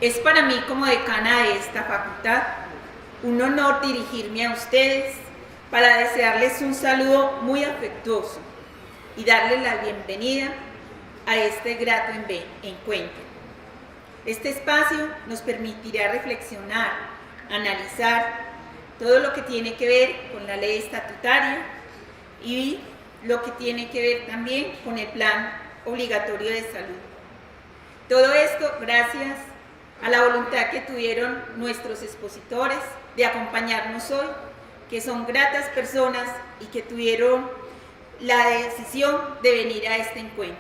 Es para mí, como decana de esta facultad, un honor dirigirme a ustedes para desearles un saludo muy afectuoso y darles la bienvenida a este grato encuentro. Este espacio nos permitirá reflexionar, analizar todo lo que tiene que ver con la ley estatutaria y lo que tiene que ver también con el plan obligatorio de salud. Todo esto gracias a la voluntad que tuvieron nuestros expositores de acompañarnos hoy, que son gratas personas y que tuvieron la decisión de venir a este encuentro.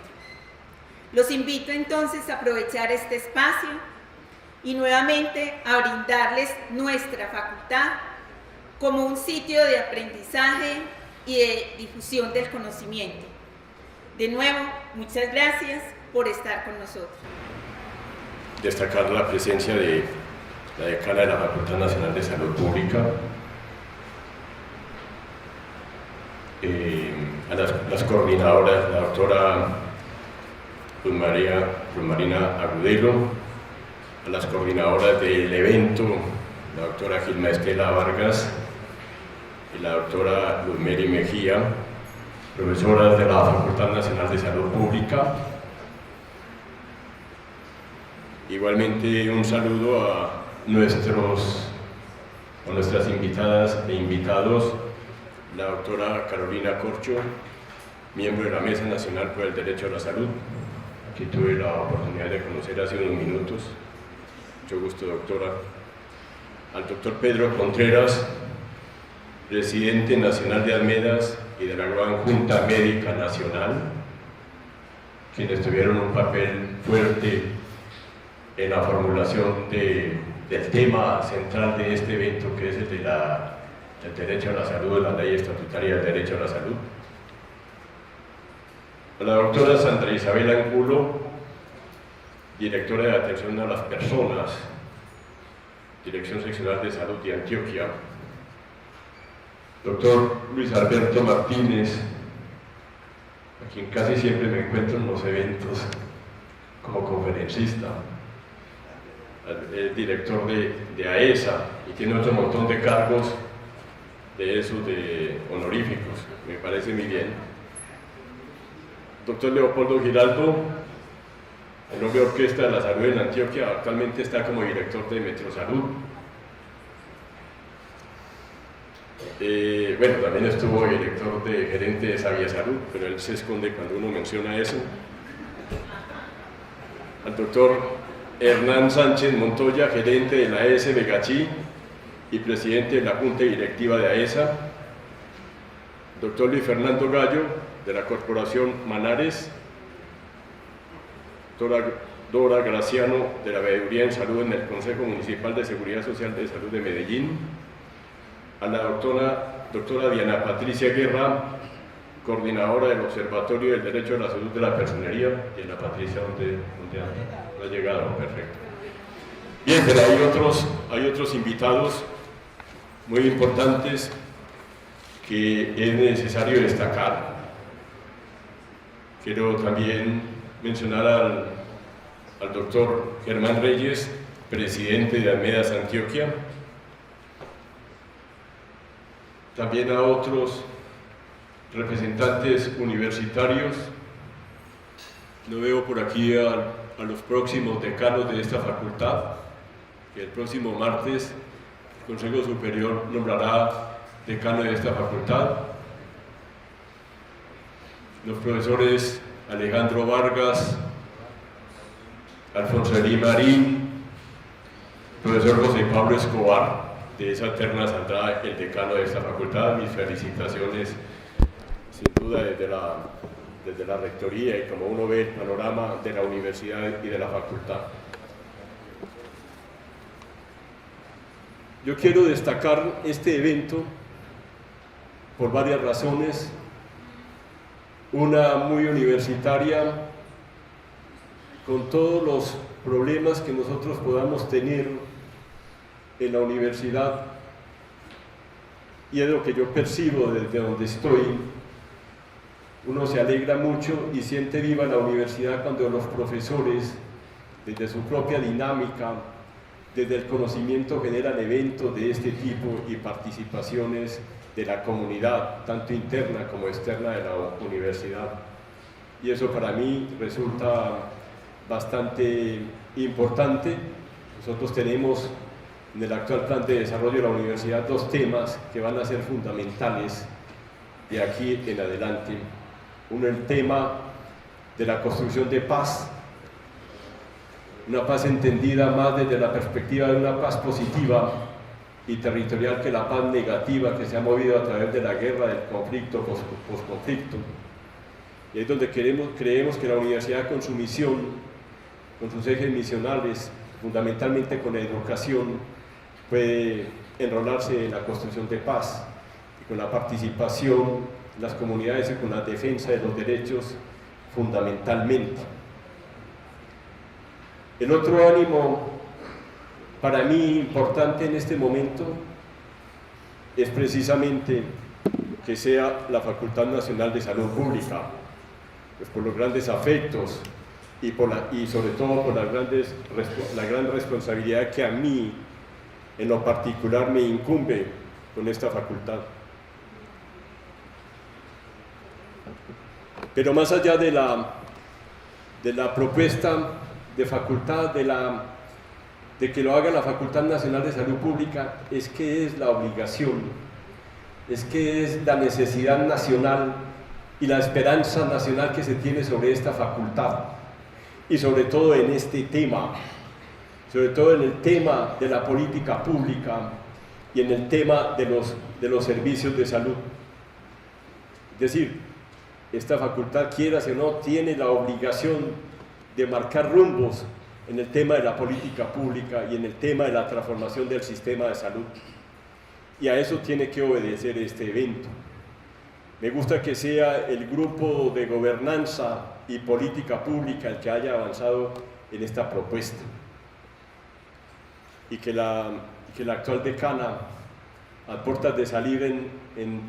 Los invito entonces a aprovechar este espacio y nuevamente a brindarles nuestra facultad como un sitio de aprendizaje y de difusión del conocimiento. De nuevo, muchas gracias por estar con nosotros. Destacar la presencia de la decana de la Facultad Nacional de Salud Pública, a las coordinadoras, la doctora Luz Marina Agudelo, a las coordinadoras del evento, la doctora Gilma Estela Vargas y la doctora Luz Mary Mejía, profesoras de la Facultad Nacional de Salud Pública. Igualmente un saludo a nuestras invitadas e invitados, la doctora Carolina Corcho, miembro de la Mesa Nacional por el Derecho a la Salud, que tuve la oportunidad de conocer hace unos minutos. Mucho gusto, doctora. Al doctor Pedro Contreras, presidente nacional de Almedas y de la Gran Junta Médica Nacional, quienes tuvieron un papel fuerte en la formulación del tema central de este evento, que es el derecho a la salud, la ley estatutaria del derecho a la salud. A la doctora Sandra Isabel Angulo, directora de atención a las personas, Dirección Seccional de Salud de Antioquia. Doctor Luis Alberto Martínez, a quien casi siempre me encuentro en los eventos como conferencista, el director de AESA, y tiene otro montón de cargos de esos de honoríficos, me parece muy bien. Doctor Leopoldo Giraldo, el nombre de Orquesta de la Salud en Antioquia, actualmente está como director de Metrosalud. Bueno, también estuvo director de gerente de Sabia Salud, pero él se esconde cuando uno menciona eso. Al doctor Hernán Sánchez Montoya, gerente de la AES Megachí y presidente de la Junta Directiva de AESA. Doctor Luis Fernando Gallo, de la Corporación Manares. Doctora Dora Graciano, de la Veeduría en Salud en el Consejo Municipal de Seguridad Social de Salud de Medellín. A la doctora Diana Patricia Guerra, coordinadora del Observatorio del Derecho a la Salud de la Personería. Diana Patricia, ¿dónde ha llegado? Perfecto. Bien, pero hay otros invitados muy importantes que es necesario destacar. Quiero también mencionar al doctor Germán Reyes, presidente de Almedas Antioquia. También a otros representantes universitarios. No veo por aquí a los próximos decanos de esta facultad, que el próximo martes el Consejo Superior nombrará decano de esta facultad. Los profesores Alejandro Vargas, Alfonso Eli Marín, profesor José Pablo Escobar. De esa terna saldrá el decano de esta facultad. Mis felicitaciones, sin duda, desde la rectoría y como uno ve el panorama de la universidad y de la facultad. Yo quiero destacar este evento por varias razones. Una muy universitaria, con todos los problemas que nosotros podamos tener en la universidad, y es lo que yo percibo desde donde estoy. Uno se alegra mucho y siente viva la universidad cuando los profesores, desde su propia dinámica, desde el conocimiento generan eventos de este tipo y participaciones de la comunidad, tanto interna como externa de la universidad. Y eso para mí resulta bastante importante. Nosotros tenemos en el actual plan de desarrollo de la universidad 2 temas que van a ser fundamentales de aquí en adelante. Uno, el tema de la construcción de paz, una paz entendida más desde la perspectiva de una paz positiva y territorial que la paz negativa que se ha movido a través de la guerra, del conflicto, posconflicto. Y es donde creemos que la universidad, con su misión, con sus ejes misionales, fundamentalmente con la educación, puede enrolarse en la construcción de paz y con la participación en las comunidades y con la defensa de los derechos fundamentalmente. El otro ánimo para mí importante en este momento es precisamente que sea la Facultad Nacional de Salud Pública, pues por los grandes afectos y sobre todo por la gran responsabilidad que a mí en lo particular me incumbe con esta facultad. Pero más allá de la propuesta de facultad, de que lo haga la Facultad Nacional de Salud Pública, es que es la obligación, es que es la necesidad nacional y la esperanza nacional que se tiene sobre esta facultad, y sobre todo en este tema, sobre todo en el tema de la política pública y en el tema de los servicios de salud. Es decir, esta facultad, quieras o no, tiene la obligación de marcar rumbos en el tema de la política pública y en el tema de la transformación del sistema de salud. Y a eso tiene que obedecer este evento. Me gusta que sea el grupo de gobernanza y política pública el que haya avanzado en esta propuesta. Y que la actual decana, a puertas de salir en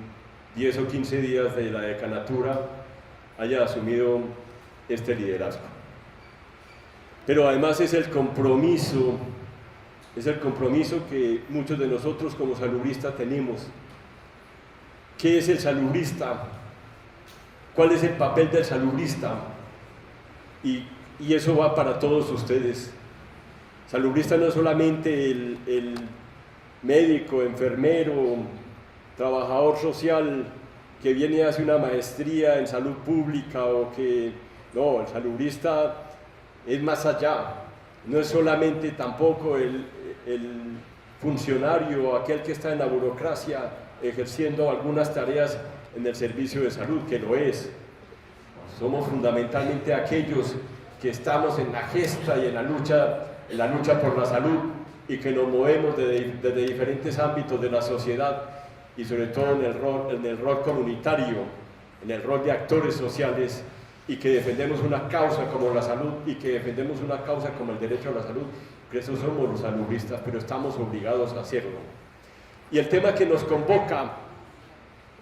10 o 15 días de la decanatura, haya asumido este liderazgo. Pero además es el compromiso que muchos de nosotros como salubristas tenemos. ¿Qué es el salubrista? ¿Cuál es el papel del salubrista? Y eso va para todos ustedes. Salubrista no es solamente el médico, enfermero, trabajador social que viene y hace una maestría en salud pública no, el salubrista es más allá, no es solamente tampoco el funcionario, aquel que está en la burocracia ejerciendo algunas tareas en el servicio de salud, que lo es. Somos fundamentalmente aquellos que estamos en la gesta y en la lucha por la salud y que nos movemos desde diferentes ámbitos de la sociedad y sobre todo en el rol comunitario, en el rol de actores sociales, y que defendemos una causa como la salud y que defendemos una causa como el derecho a la salud, que eso somos los salubristas, pero estamos obligados a hacerlo. Y el tema que nos convoca,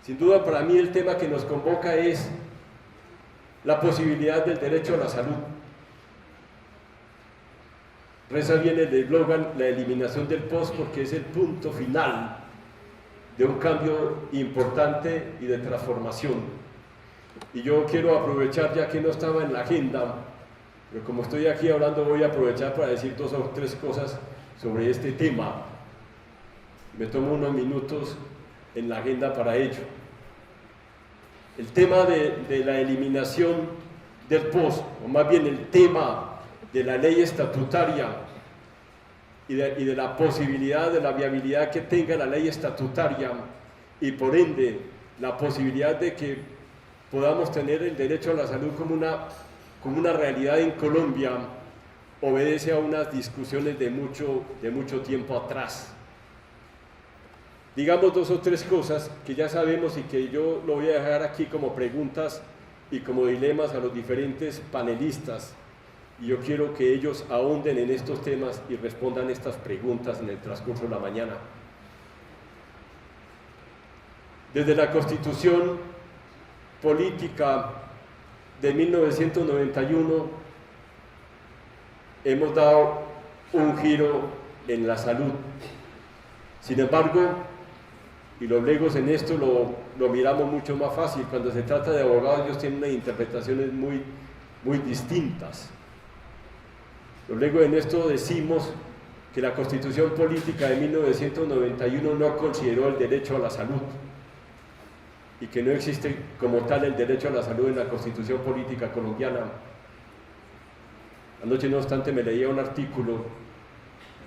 sin duda para mí el tema que nos convoca es la posibilidad del derecho a la salud. Reza bien el eslogan, la eliminación del POS, porque es el punto final de un cambio importante y de transformación. Y yo quiero aprovechar, ya que no estaba en la agenda, pero como estoy aquí hablando, voy a aprovechar para decir 2 o 3 cosas sobre este tema. Me tomo unos minutos en la agenda para ello. El tema de la eliminación del POS, o más bien el tema de la ley estatutaria y de la posibilidad de la viabilidad que tenga la ley estatutaria y por ende la posibilidad de que podamos tener el derecho a la salud como una realidad en Colombia, obedece a unas discusiones de mucho tiempo atrás. Digamos 2 o 3 cosas que ya sabemos y que yo lo voy a dejar aquí como preguntas y como dilemas a los diferentes panelistas, y yo quiero que ellos ahonden en estos temas y respondan estas preguntas en el transcurso de la mañana. Desde la Constitución política de 1991 hemos dado un giro en la salud. Sin embargo, y los legos en esto lo miramos mucho más fácil. Cuando se trata de abogados, ellos tienen unas interpretaciones muy distintas. Los legos en esto decimos que la Constitución Política de 1991 no consideró el derecho a la salud y que no existe como tal el derecho a la salud en la Constitución Política colombiana. Anoche, no obstante, me leía un artículo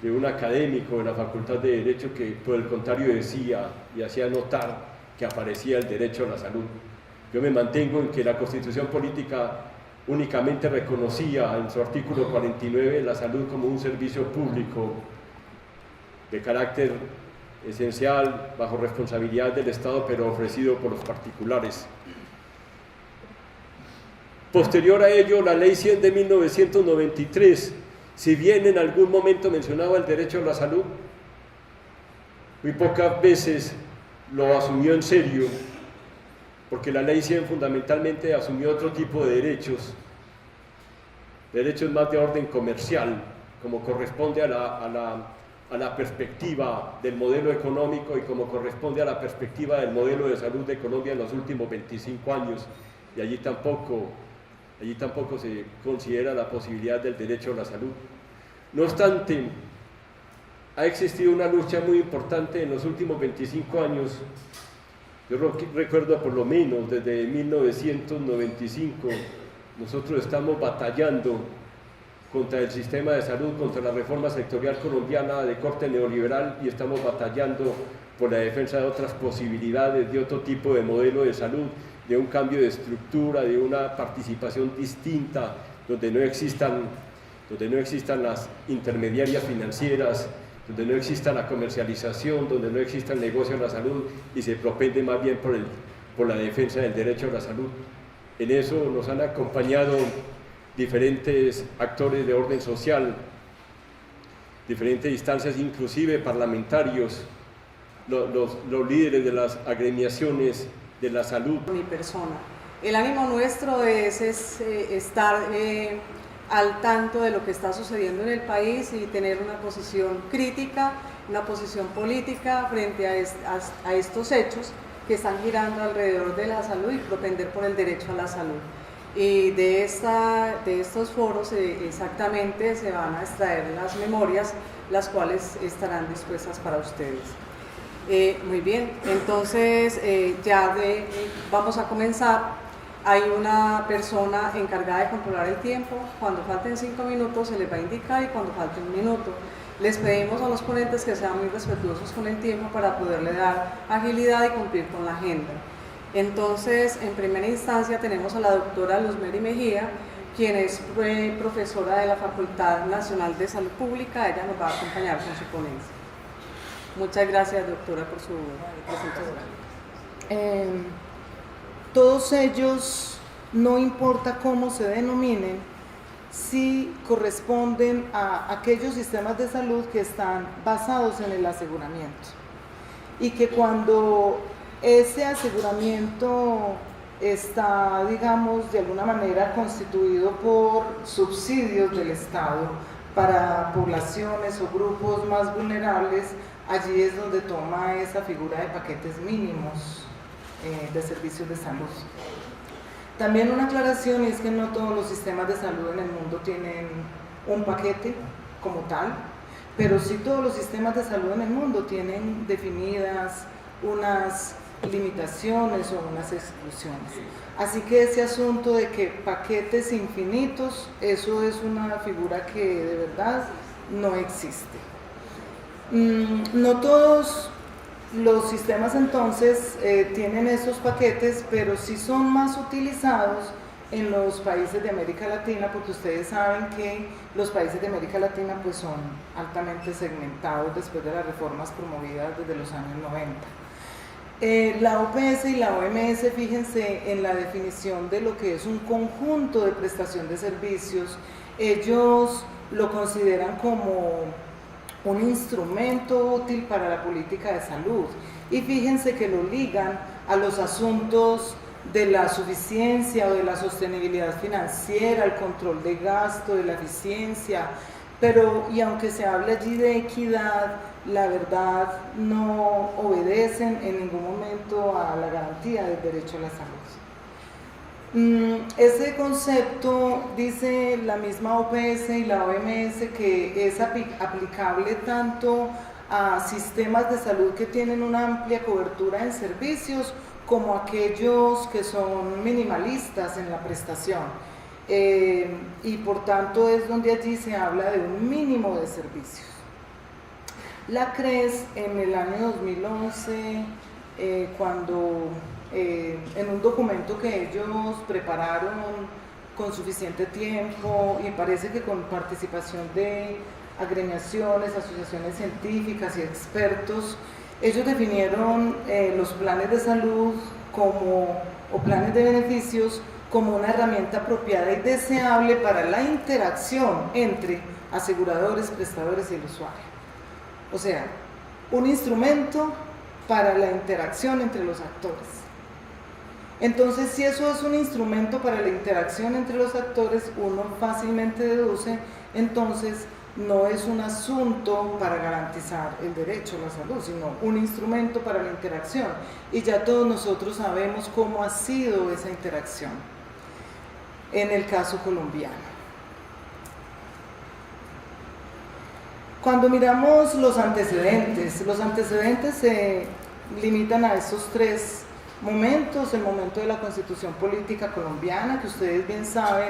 de un académico de la Facultad de Derecho que, por el contrario, decía y hacía notar que aparecía el derecho a la salud. Yo me mantengo en que la Constitución Política únicamente reconocía en su artículo 49 la salud como un servicio público de carácter esencial, bajo responsabilidad del Estado, pero ofrecido por los particulares. Posterior a ello, la Ley 100 de 1993, si bien en algún momento mencionaba el derecho a la salud, muy pocas veces lo asumió en serio, porque la Ley 100 fundamentalmente asumió otro tipo de derechos más de orden comercial, como corresponde a la perspectiva del modelo económico y como corresponde a la perspectiva del modelo de salud de Colombia en los últimos 25 años, y allí tampoco se considera la posibilidad del derecho a la salud. No obstante, ha existido una lucha muy importante en los últimos 25 años. Yo recuerdo por lo menos desde 1995, nosotros estamos batallando contra el sistema de salud, contra la reforma sectorial colombiana de corte neoliberal, y estamos batallando por la defensa de otras posibilidades, de otro tipo de modelo de salud, de un cambio de estructura, de una participación distinta, donde no existan las intermediarias financieras, donde no exista la comercialización, donde no exista el negocio de la salud, y se propende más bien por la defensa del derecho a la salud. En eso nos han acompañado diferentes actores de orden social, diferentes instancias, inclusive parlamentarios, los líderes de las agremiaciones de la salud. Mi persona. El ánimo nuestro es estar al tanto de lo que está sucediendo en el país y tener una posición crítica, una posición política frente a estos hechos que están girando alrededor de la salud y propender por el derecho a la salud. Y de estos foros exactamente se van a extraer las memorias, las cuales estarán dispuestas para ustedes. Muy bien, entonces vamos a comenzar. Hay una persona encargada de controlar el tiempo. Cuando falten 5 minutos se les va a indicar, y cuando falte 1 minuto. Les pedimos a los ponentes que sean muy respetuosos con el tiempo para poderle dar agilidad y cumplir con la agenda. Entonces, en primera instancia tenemos a la doctora Luzmeri Mejía, quien es profesora de la Facultad Nacional de Salud Pública. Ella nos va a acompañar con su ponencia. Muchas gracias, doctora, por su presentación. Todos ellos, no importa cómo se denominen, sí corresponden a aquellos sistemas de salud que están basados en el aseguramiento, y que cuando ese aseguramiento está, digamos, de alguna manera constituido por subsidios del Estado para poblaciones o grupos más vulnerables, allí es donde toma esa figura de paquetes mínimos de servicios de salud. También una aclaración, es que no todos los sistemas de salud en el mundo tienen un paquete como tal, pero sí todos los sistemas de salud en el mundo tienen definidas unas limitaciones o unas exclusiones. Así que ese asunto de que paquetes infinitos, eso es una figura que de verdad no existe. No todos los sistemas entonces tienen esos paquetes, pero sí son más utilizados en los países de América Latina, porque ustedes saben que los países de América Latina pues son altamente segmentados después de las reformas promovidas desde los años 90. La OPS y la OMS, fíjense en la definición de lo que es un conjunto de prestación de servicios. Ellos lo consideran como un instrumento útil para la política de salud, y fíjense que lo ligan a los asuntos de la suficiencia o de la sostenibilidad financiera, el control de gasto, de la eficiencia, pero y aunque se hable allí de equidad, la verdad no obedecen en ningún momento a la garantía del derecho a la salud. Ese concepto, dice la misma OPS y la OMS, que es aplicable tanto a sistemas de salud que tienen una amplia cobertura en servicios como aquellos que son minimalistas en la prestación. Y por tanto es donde allí se habla de un mínimo de servicios. La CRES en el año 2011, cuando en un documento que ellos prepararon con suficiente tiempo y parece que con participación de agremiaciones, asociaciones científicas y expertos, ellos definieron los planes de salud o planes de beneficios como una herramienta apropiada y deseable para la interacción entre aseguradores, prestadores y el usuario. O sea, un instrumento para la interacción entre los actores. Entonces, si eso es un instrumento para la interacción entre los actores, uno fácilmente deduce, entonces no es un asunto para garantizar el derecho a la salud, sino un instrumento para la interacción. Y ya todos nosotros sabemos cómo ha sido esa interacción en el caso colombiano. Cuando miramos los antecedentes se limitan a estos tres momentos: el momento de la Constitución Política Colombiana, que ustedes bien saben,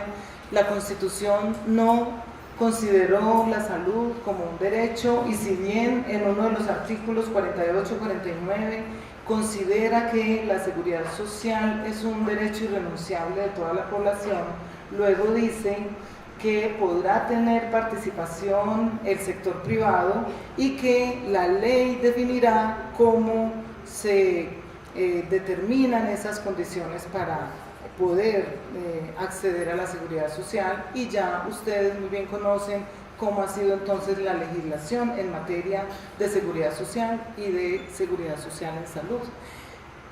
la Constitución no consideró la salud como un derecho, y si bien en uno de los artículos 48 y 49 considera que la seguridad social es un derecho irrenunciable de toda la población, luego dice que podrá tener participación el sector privado y que la ley definirá cómo se determinan esas condiciones para poder acceder a la seguridad social, y ya ustedes muy bien conocen cómo ha sido entonces la legislación en materia de seguridad social y de seguridad social en salud.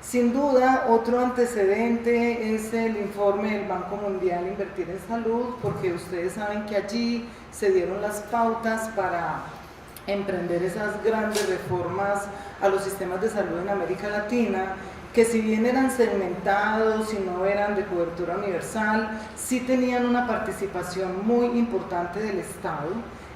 Sin duda, otro antecedente es el informe del Banco Mundial Invertir en Salud, porque ustedes saben que allí se dieron las pautas para emprender esas grandes reformas a los sistemas de salud en América Latina, que si bien eran segmentados y no eran de cobertura universal, sí tenían una participación muy importante del Estado,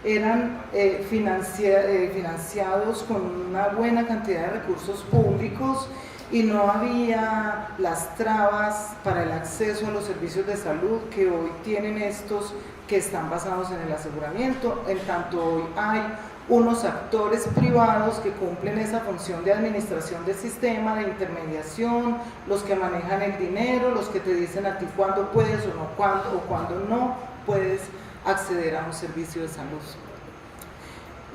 eran financiados con una buena cantidad de recursos públicos y no había las trabas para el acceso a los servicios de salud que hoy tienen estos que están basados en el aseguramiento. En tanto, hoy hay unos actores privados que cumplen esa función de administración del sistema, de intermediación, los que manejan el dinero, los que te dicen a ti cuándo puedes o cuándo no puedes acceder a un servicio de salud.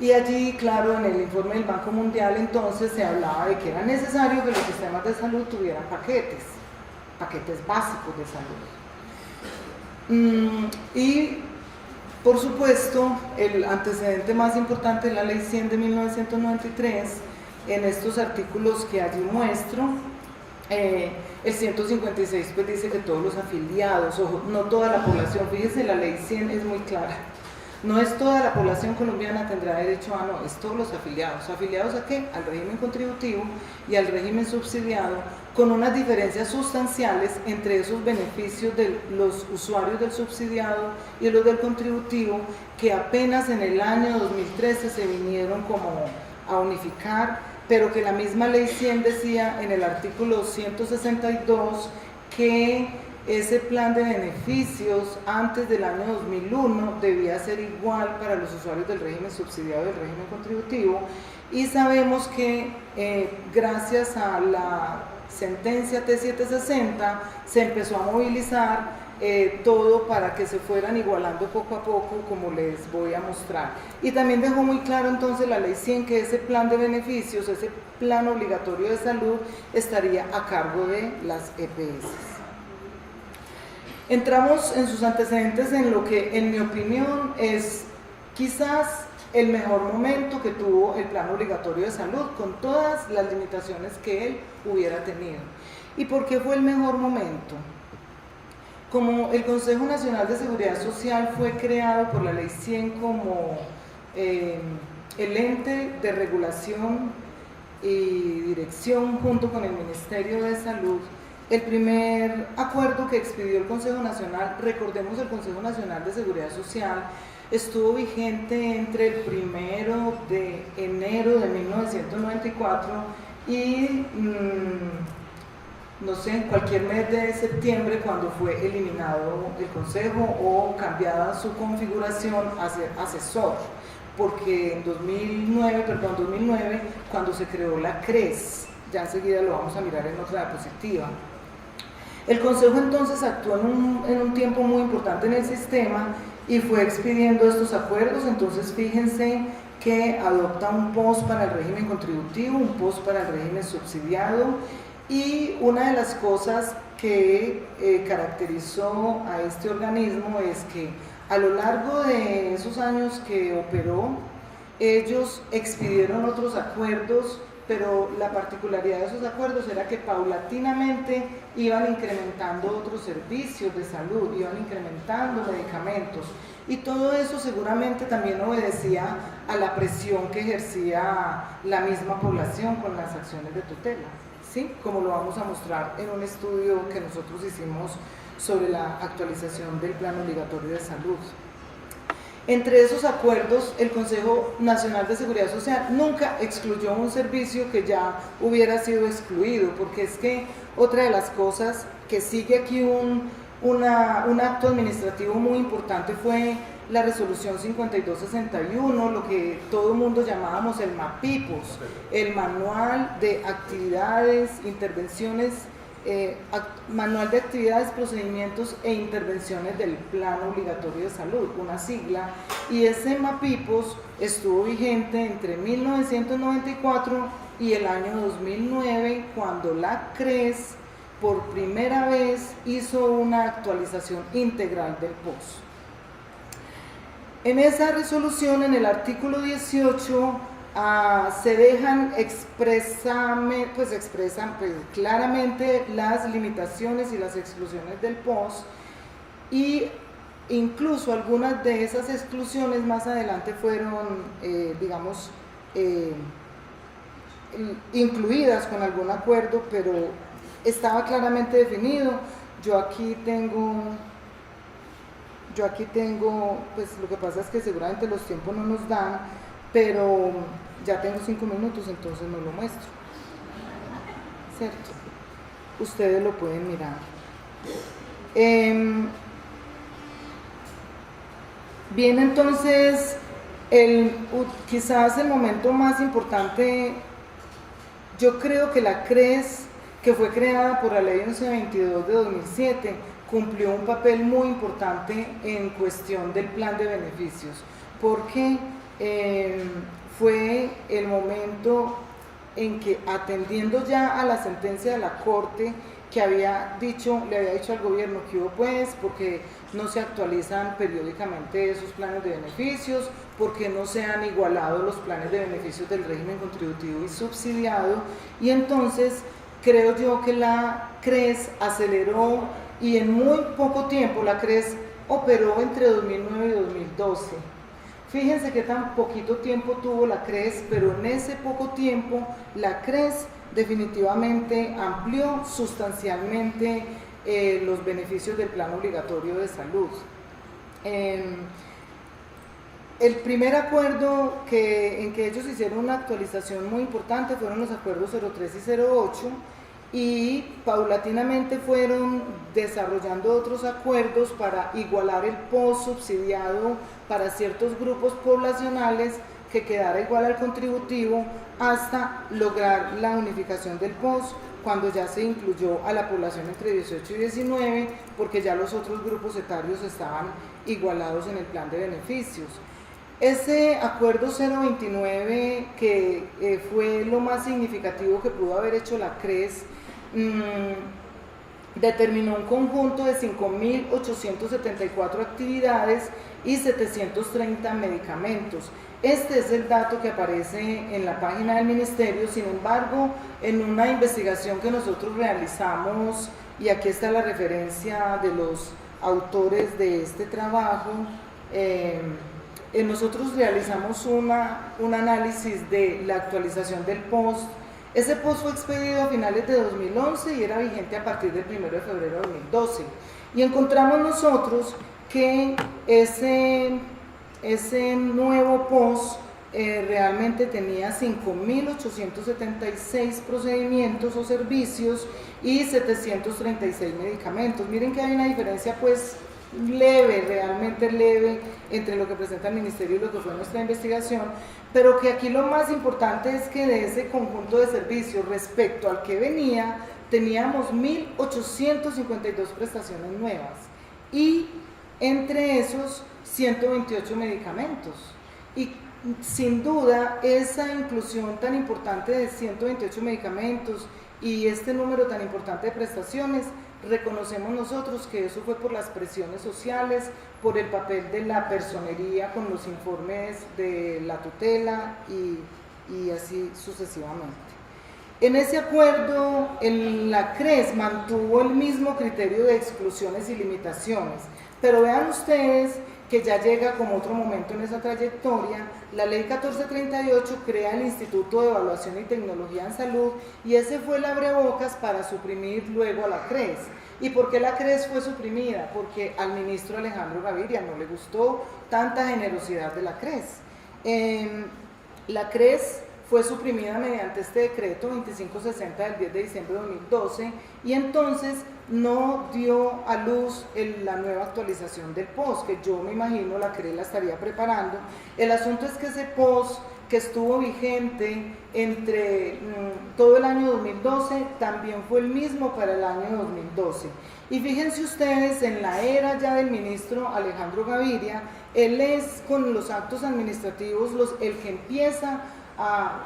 Y allí, claro, en el informe del Banco Mundial entonces se hablaba de que era necesario que los sistemas de salud tuvieran paquetes básicos de salud. Y por supuesto, el antecedente más importante es la Ley 100 de 1993, en estos artículos que allí muestro. El 156 pues dice que todos los afiliados, ojo, no toda la población, fíjense, la Ley 100 es muy clara. No es toda la población colombiana tendrá derecho a, no, es todos los afiliados. ¿Afiliados a qué? Al régimen contributivo y al régimen subsidiado, con unas diferencias sustanciales entre esos beneficios de los usuarios del subsidiado y los del contributivo, que apenas en el año 2013 se vinieron como a unificar, pero que la misma Ley 100 decía en el artículo 162 que ese plan de beneficios antes del año 2001 debía ser igual para los usuarios del régimen subsidiado y del régimen contributivo, y sabemos que gracias a la sentencia T760 se empezó a movilizar todo para que se fueran igualando poco a poco, como les voy a mostrar. Y también dejó muy claro entonces la Ley 100 que ese plan de beneficios, ese plan obligatorio de salud, estaría a cargo de las EPS. Entramos en sus antecedentes en lo que, en mi opinión, es quizás el mejor momento que tuvo el plan obligatorio de salud, con todas las limitaciones que él hubiera tenido. ¿Y por qué fue el mejor momento? Como el Consejo Nacional de Seguridad Social fue creado por la Ley 100 como el ente de regulación y dirección junto con el Ministerio de Salud, el primer acuerdo que expidió el Consejo Nacional, recordemos el Consejo Nacional de Seguridad Social, estuvo vigente entre el 1 de enero de 1994 y no sé, en cualquier mes de septiembre, cuando fue eliminado el Consejo o cambiada su configuración a ser asesor, porque en 2009, cuando se creó la CRES, ya enseguida lo vamos a mirar en otra diapositiva. El Consejo entonces actuó en un tiempo muy importante en el sistema y fue expidiendo estos acuerdos. Entonces fíjense que adopta un POS para el régimen contributivo, un POS para el régimen subsidiado, y una de las cosas que caracterizó a este organismo es que a lo largo de esos años que operó, ellos expidieron otros acuerdos, pero la particularidad de esos acuerdos era que paulatinamente iban incrementando otros servicios de salud, iban incrementando medicamentos, y todo eso seguramente también obedecía a la presión que ejercía la misma población con las acciones de tutela, ¿sí? Como lo vamos a mostrar en un estudio que nosotros hicimos sobre la actualización del Plan Obligatorio de Salud. Entre esos acuerdos, el Consejo Nacional de Seguridad Social nunca excluyó un servicio que ya hubiera sido excluido, porque es que otra de las cosas que sigue aquí un acto administrativo muy importante fue la resolución 5261, lo que todo el mundo llamábamos el MAPIPOS, el Manual de Actividades, Intervenciones, Manual de Actividades, Procedimientos e Intervenciones del Plan Obligatorio de Salud, una sigla, y ese MAPIPOS estuvo vigente entre 1994 y el año 2009, cuando la CRES por primera vez hizo una actualización integral del POS. En esa resolución, en el artículo 18, se dejan expresan claramente las limitaciones y las exclusiones del POS, y incluso algunas de esas exclusiones más adelante fueron, incluidas con algún acuerdo, pero estaba claramente definido. Yo aquí tengo, pues lo que pasa es que seguramente los tiempos no nos dan, pero ya tengo 5 minutos, entonces no lo muestro, ¿cierto? Ustedes lo pueden mirar. Bien, entonces, quizás el momento más importante, yo creo que la CRES, que fue creada por la Ley 1122 de 2007, cumplió un papel muy importante en cuestión del plan de beneficios, porque fue el momento en que, atendiendo ya a la sentencia de la Corte, que le había dicho al gobierno que hubo pues, porque no se actualizan periódicamente esos planes de beneficios, porque no se han igualado los planes de beneficios del régimen contributivo y subsidiado, y entonces creo yo que la CRES aceleró, y en muy poco tiempo la CRES operó entre 2009 y 2012. Fíjense que tan poquito tiempo tuvo la CRES, pero en ese poco tiempo la CRES definitivamente amplió sustancialmente los beneficios del Plan Obligatorio de Salud. El primer acuerdo en que ellos hicieron una actualización muy importante fueron los acuerdos 03 y 08, y paulatinamente fueron desarrollando otros acuerdos para igualar el POS subsidiado para ciertos grupos poblacionales, que quedara igual al contributivo, hasta lograr la unificación del POS, cuando ya se incluyó a la población entre 18 y 19, porque ya los otros grupos etarios estaban igualados en el plan de beneficios. Ese acuerdo 029, que fue lo más significativo que pudo haber hecho la CRES, determinó un conjunto de 5.874 actividades y 730 medicamentos. Este es el dato que aparece en la página del Ministerio. Sin embargo, en una investigación que nosotros realizamos, y aquí está la referencia de los autores de este trabajo, nosotros realizamos un análisis de la actualización del POS. Ese POS fue expedido a finales de 2011 y era vigente a partir del 1 de febrero de 2012. Y encontramos nosotros que ese nuevo POS realmente tenía 5.876 procedimientos o servicios y 736 medicamentos. Miren que hay una diferencia pues leve, realmente leve, entre lo que presenta el Ministerio y lo que fue nuestra investigación, pero que aquí lo más importante es que de ese conjunto de servicios respecto al que venía, teníamos 1.852 prestaciones nuevas y entre esos 128 medicamentos. Y sin duda esa inclusión tan importante de 128 medicamentos y este número tan importante de prestaciones, reconocemos nosotros que eso fue por las presiones sociales, por el papel de la personería con los informes de la tutela y así sucesivamente. En ese acuerdo, la CRES mantuvo el mismo criterio de exclusiones y limitaciones, pero vean ustedes que ya llega como otro momento en esa trayectoria. La ley 1438 crea el Instituto de Evaluación y Tecnología en Salud y ese fue el abrebocas para suprimir luego a la CRES. ¿Y por qué la CRES fue suprimida? Porque al ministro Alejandro Gaviria no le gustó tanta generosidad de la CRES. La CRES fue suprimida mediante este decreto 2560 del 10 de diciembre de 2012 y entonces no dio a luz la nueva actualización del POS, que yo me imagino la CRES la estaría preparando. El asunto es que ese POS que estuvo vigente entre todo el año 2012 también fue el mismo para el año 2012. Y fíjense ustedes, en la era ya del ministro Alejandro Gaviria, él es con los actos administrativos el que empieza a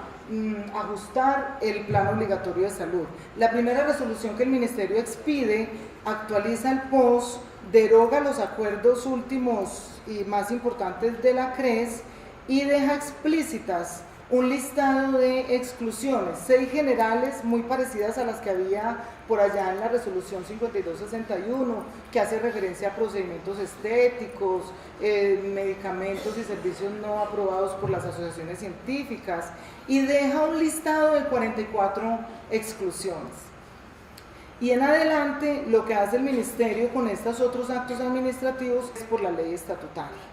ajustar el plan obligatorio de salud. La primera resolución que el ministerio expide actualiza el POS, deroga los acuerdos últimos y más importantes de la CRES y deja explícitas un listado de exclusiones, 6 generales muy parecidas a las que había por allá en la resolución 5261, que hace referencia a procedimientos estéticos, medicamentos y servicios no aprobados por las asociaciones científicas, y deja un listado de 44 exclusiones. Y en adelante lo que hace el ministerio con estos otros actos administrativos es por la ley estatutaria.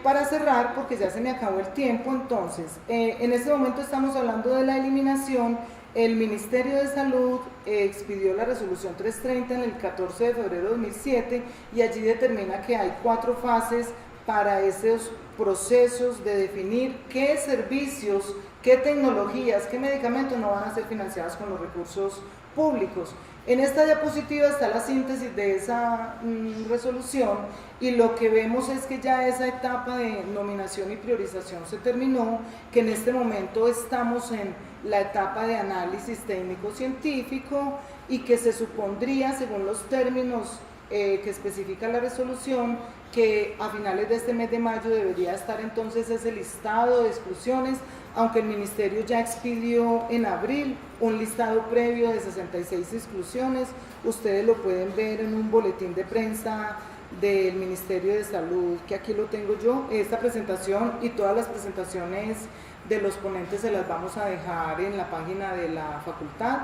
Para cerrar, porque ya se me acabó el tiempo, entonces, en este momento estamos hablando de la eliminación. El Ministerio de Salud expidió la resolución 330 en el 14 de febrero de 2007 y allí determina que hay 4 fases para esos procesos de definir qué servicios, qué tecnologías, qué medicamentos no van a ser financiados con los recursos públicos. En esta diapositiva está la síntesis de esa resolución y lo que vemos es que ya esa etapa de nominación y priorización se terminó, que en este momento estamos en la etapa de análisis técnico-científico y que se supondría, según los términos que especifica la resolución, que a finales de este mes de mayo debería estar entonces ese listado de exclusiones, aunque el ministerio ya expidió en abril un listado previo de 66 exclusiones. Ustedes lo pueden ver en un boletín de prensa del Ministerio de Salud, que aquí lo tengo yo. Esta presentación y todas las presentaciones de los ponentes se las vamos a dejar en la página de la facultad.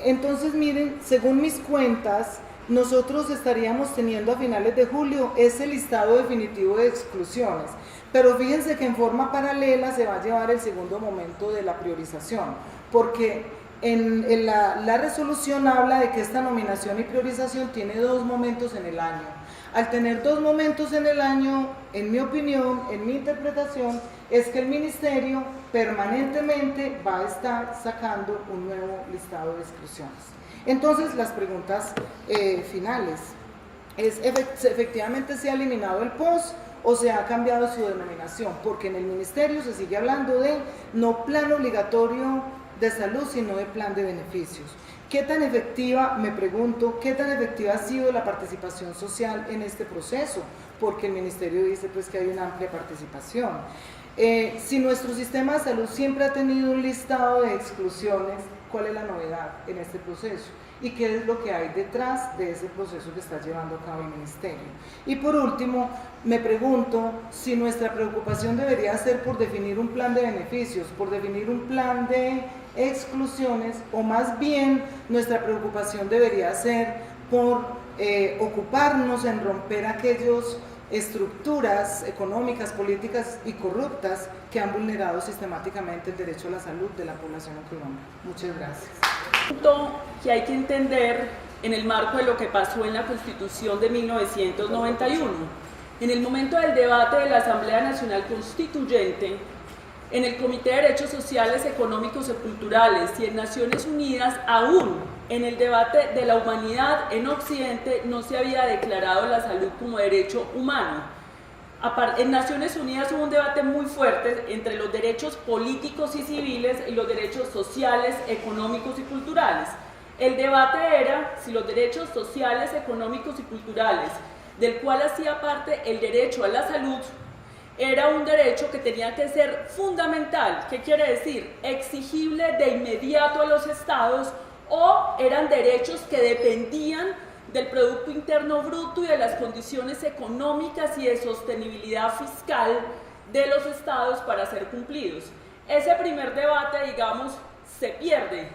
Entonces miren, según mis cuentas, nosotros estaríamos teniendo a finales de julio ese listado definitivo de exclusiones, pero fíjense que en forma paralela se va a llevar el segundo momento de la priorización, porque en la resolución habla de que esta nominación y priorización tiene 2 momentos en el año. Al tener 2 momentos en el año, en mi opinión, en mi interpretación, es que el ministerio permanentemente va a estar sacando un nuevo listado de exclusiones. Entonces, las preguntas finales es, ¿efectivamente se ha eliminado el POS o se ha cambiado su denominación? Porque en el ministerio se sigue hablando de no plan obligatorio de salud, sino de plan de beneficios. ¿Qué tan efectiva, me pregunto, qué tan efectiva ha sido la participación social en este proceso? Porque el ministerio dice pues que hay una amplia participación. Si nuestro sistema de salud siempre ha tenido un listado de exclusiones, ¿cuál es la novedad en este proceso? y qué es lo que hay detrás de ese proceso que está llevando a cabo el Ministerio. Y por último, me pregunto si nuestra preocupación debería ser por definir un plan de beneficios, por definir un plan de exclusiones, o más bien nuestra preocupación debería ser por ocuparnos en romper aquellas estructuras económicas, políticas y corruptas que han vulnerado sistemáticamente el derecho a la salud de la población en Colombia. Muchas gracias. Punto que hay que entender en el marco de lo que pasó en la Constitución de 1991. En el momento del debate de la Asamblea Nacional Constituyente, en el Comité de Derechos Sociales, Económicos y Culturales y en Naciones Unidas, aún en el debate de la humanidad en Occidente no se había declarado la salud como derecho humano. En Naciones Unidas hubo un debate muy fuerte entre los derechos políticos y civiles y los derechos sociales, económicos y culturales. El debate era si los derechos sociales, económicos y culturales, del cual hacía parte el derecho a la salud, era un derecho que tenía que ser fundamental. ¿Qué quiere decir? Exigible de inmediato a los estados, o eran derechos que dependían del Producto Interno Bruto y de las condiciones económicas y de sostenibilidad fiscal de los estados para ser cumplidos. Ese primer debate, digamos, se pierde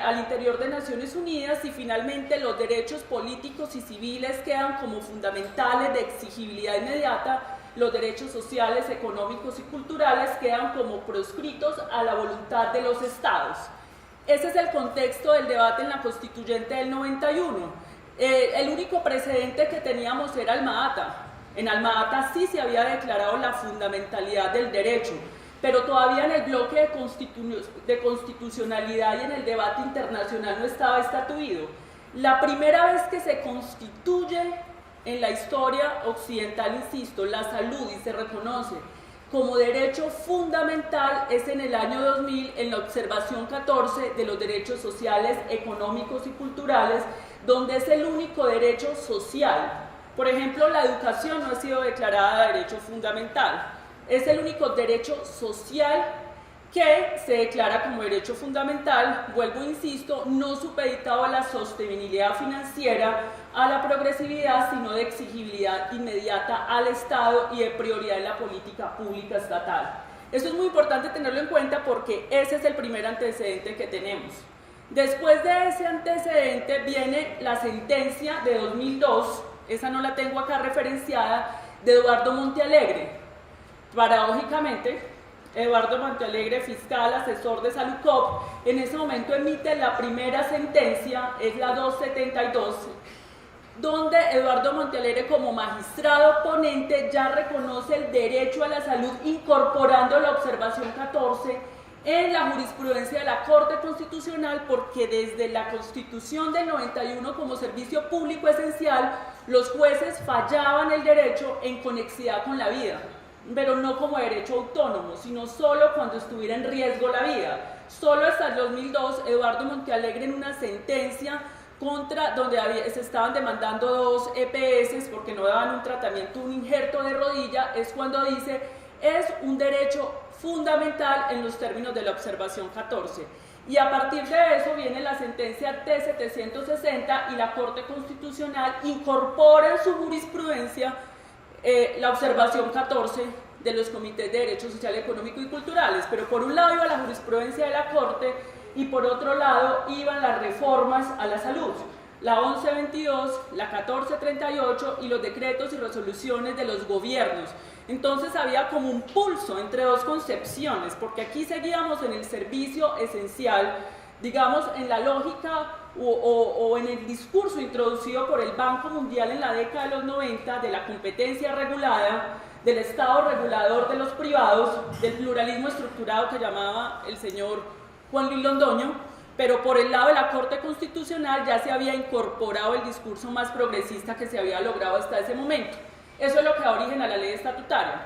al interior de Naciones Unidas y finalmente los derechos políticos y civiles quedan como fundamentales de exigibilidad inmediata, los derechos sociales, económicos y culturales quedan como proscritos a la voluntad de los estados. Ese es el contexto del debate en la Constituyente del 91. El único precedente que teníamos era Alma-Ata. En Alma-Ata sí se había declarado la fundamentalidad del derecho, pero todavía en el bloque de constitucionalidad y en el debate internacional no estaba estatuido. La primera vez que se constituye en la historia occidental, insisto, la salud y se reconoce como derecho fundamental es en el año 2000 en la observación 14 de los derechos sociales, económicos y culturales, donde es el único derecho social. Por ejemplo, la educación no ha sido declarada derecho fundamental. Es el único derecho social que se declara como derecho fundamental, vuelvo insisto, no supeditado a la sostenibilidad financiera, a la progresividad, sino de exigibilidad inmediata al Estado y de prioridad en la política pública estatal. Eso es muy importante tenerlo en cuenta porque ese es el primer antecedente que tenemos. Después de ese antecedente viene la sentencia de 2002, esa no la tengo acá referenciada, de Eduardo Montealegre. Paradójicamente, Eduardo Montealegre, fiscal, asesor de Saludcop, en ese momento emite la primera sentencia, es la 272, donde Eduardo Montealegre como magistrado ponente ya reconoce el derecho a la salud incorporando la observación 14 en la jurisprudencia de la Corte Constitucional, porque desde la Constitución del 91 como servicio público esencial, los jueces fallaban el derecho en conexidad con la vida, pero no como derecho autónomo, sino solo cuando estuviera en riesgo la vida. Solo hasta el 2002, Eduardo Montealegre en una sentencia donde se estaban demandando 2 EPS porque no daban un tratamiento, un injerto de rodilla, es cuando dice, es un derecho fundamental en los términos de la observación 14. Y a partir de eso viene la sentencia T760 y la Corte Constitucional incorpora en su jurisprudencia la observación 14 de los comités de derechos sociales, económicos y culturales, pero por un lado iba la jurisprudencia de la Corte y por otro lado iban las reformas a la salud, la 1122, la 1438 y los decretos y resoluciones de los gobiernos. Entonces había como un pulso entre dos concepciones, porque aquí seguíamos en el servicio esencial, digamos en la lógica o en el discurso introducido por el Banco Mundial en la década de los 90 de la competencia regulada, del Estado regulador de los privados, del pluralismo estructurado que llamaba el señor Juan Luis Londoño, pero por el lado de la Corte Constitucional ya se había incorporado el discurso más progresista que se había logrado hasta ese momento. Eso es lo que da origen a la ley estatutaria.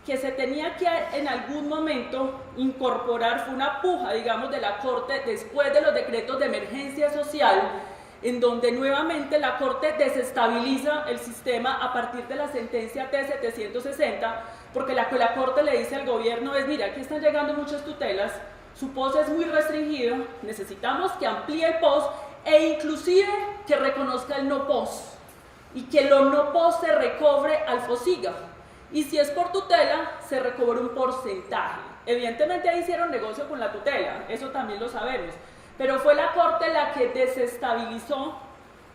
Que se tenía que en algún momento incorporar, fue una puja, digamos, de la Corte después de los decretos de emergencia social, en donde nuevamente la Corte desestabiliza el sistema a partir de la sentencia T760, porque la Corte le dice al gobierno es, mira, aquí están llegando muchas tutelas, Su POS es muy restringido, necesitamos que amplíe el POS e inclusive que reconozca el no POS y que lo no POS se recobre al FOSIGA. Y si es por tutela, se recobre un porcentaje. Evidentemente ahí hicieron negocio con la tutela, eso también lo sabemos, pero fue la Corte la que desestabilizó,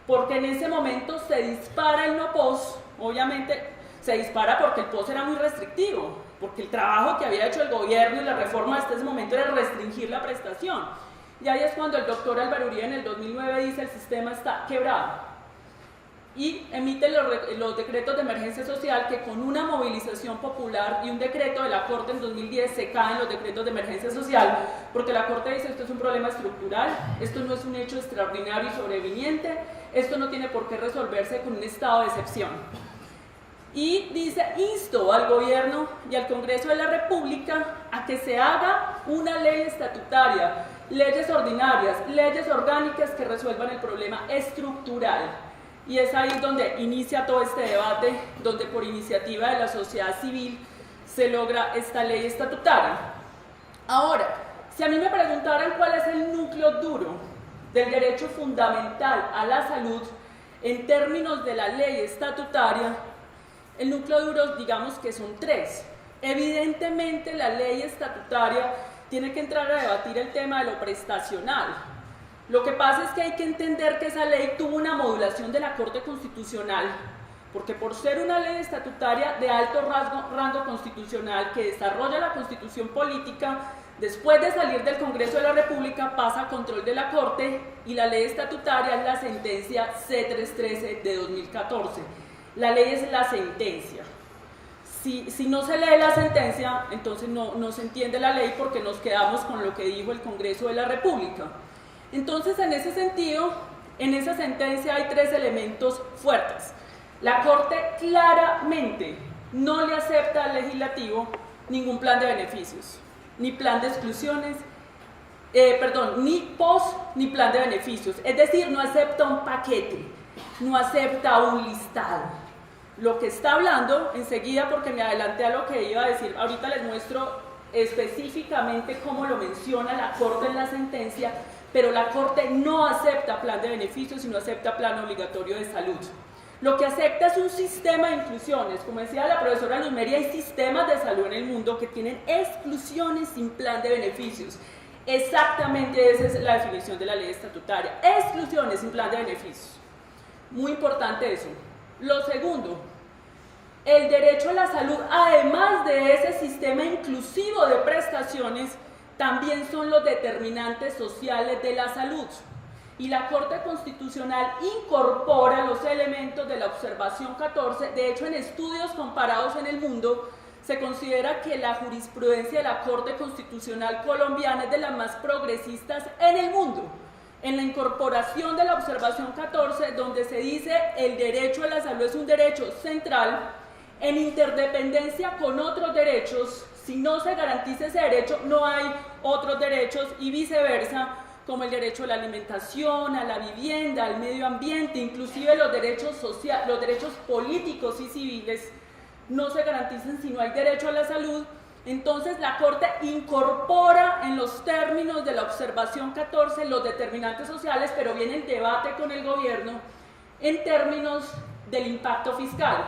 porque en ese momento se dispara el no POS. Obviamente se dispara porque el POS era muy restrictivo, porque el trabajo que había hecho el gobierno y la reforma hasta ese momento era restringir la prestación. Y ahí es cuando el doctor Álvaro Uribe en el 2009 dice: el sistema está quebrado. Y emite los decretos de emergencia social, que con una movilización popular y un decreto de la Corte en 2010 se caen los decretos de emergencia social, porque la Corte dice: esto es un problema estructural, esto no es un hecho extraordinario y sobreviniente, esto no tiene por qué resolverse con un estado de excepción. Y dice: insto al gobierno y al Congreso de la República a que se haga una ley estatutaria, leyes ordinarias, leyes orgánicas que resuelvan el problema estructural. Y es ahí donde inicia todo este debate, donde por iniciativa de la sociedad civil se logra esta ley estatutaria. Ahora, si a mí me preguntaran cuál es el núcleo duro del derecho fundamental a la salud en términos de la ley estatutaria, el núcleo duro, digamos que son tres. Evidentemente la ley estatutaria tiene que entrar a debatir el tema de lo prestacional. Lo que pasa es que hay que entender que esa ley tuvo una modulación de la Corte Constitucional, porque por ser una ley estatutaria de alto rango constitucional que desarrolla la Constitución política, después de salir del Congreso de la República pasa a control de la Corte, y la ley estatutaria es la sentencia C313 de 2014. La ley es la sentencia. Si no se lee la sentencia, entonces no se entiende la ley, porque nos quedamos con lo que dijo el Congreso de la República. Entonces, en ese sentido, en esa sentencia hay tres elementos fuertes. La Corte claramente no le acepta al legislativo ningún plan de beneficios, ni plan de exclusiones, ni POS, ni plan de beneficios. Es decir, no acepta un paquete, no acepta un listado. Lo que está hablando, enseguida, porque me adelanté a lo que iba a decir, ahorita les muestro específicamente cómo lo menciona la Corte en la sentencia, pero la Corte no acepta plan de beneficios, sino acepta plan obligatorio de salud. Lo que acepta es un sistema de inclusiones. Como decía la profesora Luz Meri, hay sistemas de salud en el mundo que tienen exclusiones sin plan de beneficios. Exactamente esa es la definición de la ley estatutaria. Exclusiones sin plan de beneficios. Muy importante eso. Lo segundo, el derecho a la salud, además de ese sistema inclusivo de prestaciones, también son los determinantes sociales de la salud. Y la Corte Constitucional incorpora los elementos de la observación 14. De hecho, en estudios comparados en el mundo, se considera que la jurisprudencia de la Corte Constitucional colombiana es de las más progresistas en el mundo, en la incorporación de la observación 14, donde se dice el derecho a la salud es un derecho central en interdependencia con otros derechos. Si no se garantiza ese derecho, no hay otros derechos, y viceversa, como el derecho a la alimentación, a la vivienda, al medio ambiente, inclusive los derechos sociales, los derechos políticos y civiles no se garantizan si no hay derecho a la salud. Entonces la Corte incorpora en los términos de la observación 14 los determinantes sociales, pero viene el debate con el gobierno en términos del impacto fiscal,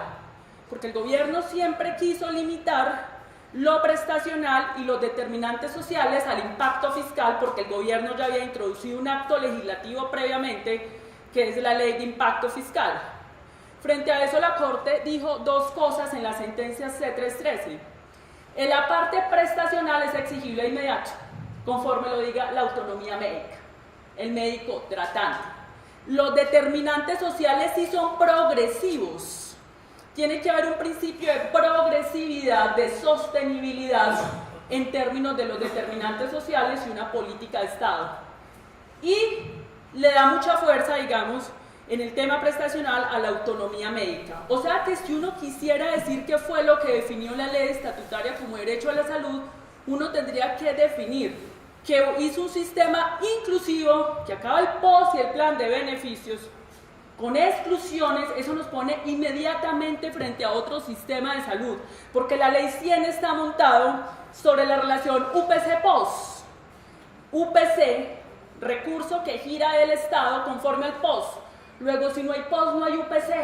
porque el gobierno siempre quiso limitar lo prestacional y los determinantes sociales al impacto fiscal, porque el gobierno ya había introducido un acto legislativo previamente, que es la ley de impacto fiscal. Frente a eso, la Corte dijo dos cosas en la sentencia C313. En la parte prestacional es exigible e inmediato, conforme lo diga la autonomía médica, el médico tratante. Los determinantes sociales sí son progresivos. Tiene que haber un principio de progresividad, de sostenibilidad en términos de los determinantes sociales y una política de Estado. Y le da mucha fuerza, digamos, en el tema prestacional a la autonomía médica. O sea que si uno quisiera decir qué fue lo que definió la ley estatutaria como derecho a la salud, uno tendría que definir que hizo un sistema inclusivo, que acaba el POS y el plan de beneficios, con exclusiones. Eso nos pone inmediatamente frente a otro sistema de salud, porque la ley 100 está montado sobre la relación UPC-POS. UPC, recurso que gira el Estado conforme al POS. Luego, si no hay POS, no hay UPC.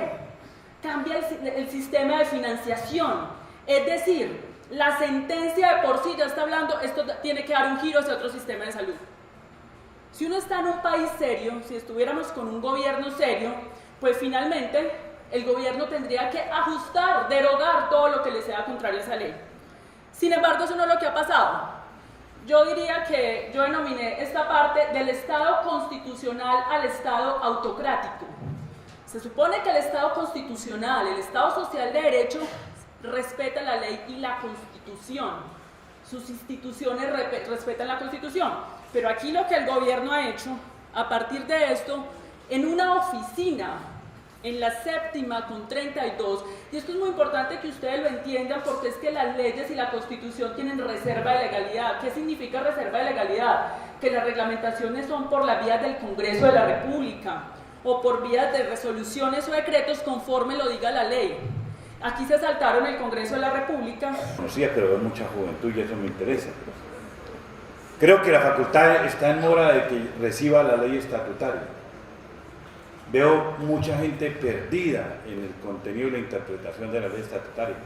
Cambia el sistema de financiación. Es decir, la sentencia de por sí ya está hablando, esto tiene que dar un giro hacia otro sistema de salud. Si uno está en un país serio, si estuviéramos con un gobierno serio, pues finalmente el gobierno tendría que ajustar, derogar todo lo que le sea contrario a esa ley. Sin embargo, eso no es lo que ha pasado. Yo diría que yo denominé esta parte del Estado constitucional al Estado autocrático. Se supone que el Estado constitucional, el Estado social de derecho, respeta la ley y la Constitución. Sus instituciones respetan la Constitución. Pero aquí lo que el gobierno ha hecho, a partir de esto, en una oficina, en la 7ª con 32, y esto es muy importante que ustedes lo entiendan porque es que las leyes y la Constitución tienen reserva de legalidad. ¿Qué significa reserva de legalidad? Que las reglamentaciones son por las vías del Congreso de la República o por vías de resoluciones o decretos conforme lo diga la ley. Aquí se saltaron el Congreso de la República. No sé, pero veo mucha juventud y eso me interesa. Creo que la facultad está en mora de que reciba la ley estatutaria. Veo mucha gente perdida en el contenido y la interpretación de la ley estatutaria.